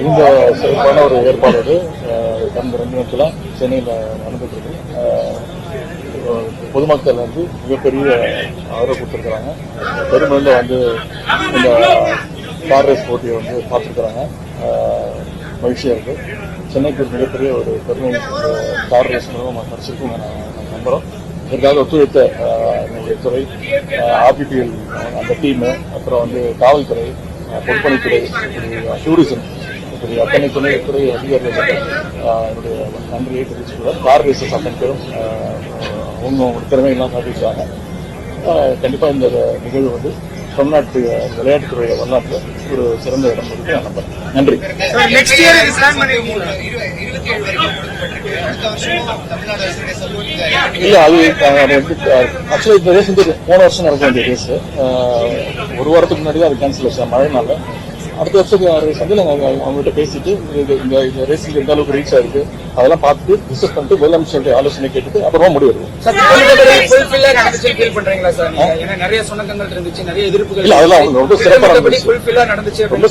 இந்த சிறப்பான ஒரு ஏற்பாடு கடந்த 2 நாட்களா சென்னையில் நடந்துட்டு இருக்கு. பொதுமக்கள் வந்து மிகப்பெரிய ஆதரவு கொடுத்திருக்கிறாங்க. பெருமளவில் வந்து இந்த கார் ரேஸ் போட்டியை வந்து பார்த்துருக்குறாங்க. மகிழ்ச்சியா இருக்கு. சென்னைக்கு ஒரு மிகப்பெரிய ஒரு பெருமை கார் ரேஸ் மூலம் கிடைச்சிருக்குன்னு நான் நம்புறோம். இதற்காக ஒத்துழைத்த எங்களுடைய துறை, ஆர்பிபிஎல் அந்த டீமு, அப்புறம் வந்து காவல்துறை, பொதுப்பணித்துறை, டூரிசம், இப்படி அத்தனை துறை அதிகாரிகளுக்கு என்னுடைய நன்றியை தெரிவிச்சுக்கிறேன். கார் ரேசஸ் அத்தனை பேரும் அவங்க திறமையெல்லாம் காட்டியிருக்காங்க. கண்டிப்பா இந்த நிகழ்வு வந்து தமிழ்நாட்டு விளையாட்டுத்துறை வரலாற்று ஒரு சிறந்த இடம் இருக்கு நான் நம்புறேன். நன்றி. இல்ல அது ஆக்சுவலா இந்த ரேஸ் வந்து போன வருஷம் நடக்க வேண்டிய ரேஸ் 1 வாரத்துக்கு முன்னாடி தான் அது கேன்சல் ஆச்சு மழைனால. அடுத்த வருஷம் ரேஸ் வந்து நாங்கள் அவங்ககிட்ட பேசிட்டு இந்த ரேஸுக்கு எந்த அளவுக்கு ரீச் ஆயிருக்கு அதெல்லாம் பார்த்துட்டு டிஸ்கஸ் பண்ணிட்டு முதலமைச்சருடைய ஆலோசனை கேட்டுட்டு அப்புறமா முடிவு எடுக்கும். அதெல்லாம் ரொம்ப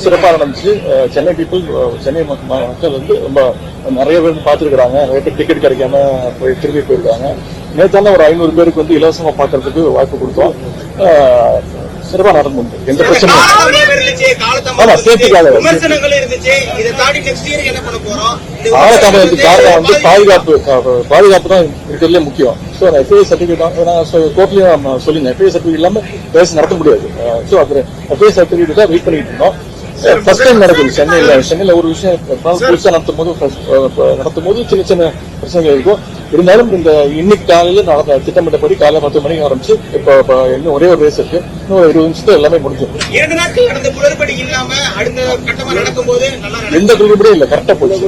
சிறப்பாக நடந்துச்சு. சென்னை பீப்புள், சென்னை மக்கள் வந்து ரொம்ப நிறைய பேர் பார்த்துருக்காங்க. நிறைய பேர் டிக்கெட் கிடைக்காம போய் திரும்பி போயிருக்காங்க. நேற்றான ஒரு 500 பேருக்கு வந்து இலவசமா பார்க்கறதுக்கு வாய்ப்பு கொடுத்தோம். சிறப்பா நடந்து எந்த பிரச்சனையும் காரணம் வந்து பாதுகாப்பு தான் இருக்கிறதுலே முக்கியம். எஃப்ஐ சர்டிபிகேட் கோர்ட்லயும் சொல்லிங்க, எஃப்ஐ சர்டிபிகேட் இல்லாம ரேஸ் நடத்த முடியாது. எஃப்ஐ சர்டிபிகேட் தான் வெயிட் பண்ணிட்டு இருந்தோம். ஃபர்ஸ்ட் டைம் நடக்குது சென்னையில ஒரு விஷயம் புதுசா நடத்தும் போது சின்ன சின்ன பிரச்சனைகள் இருக்கும். இருந்தாலும் இந்த இன்னைக்கு காலையில திட்டமிட்டபடி காலையில 10 மணிக்கு ஆரம்பிச்சு இப்ப இன்னும் ஒரே ஒரு ரேஸ் இருக்கு. இன்னும் 20 நிமிஷத்துல எல்லாமே முடிஞ்சிடும். எந்த குளறுபடியும் இல்ல, கரெக்டா போச்சு.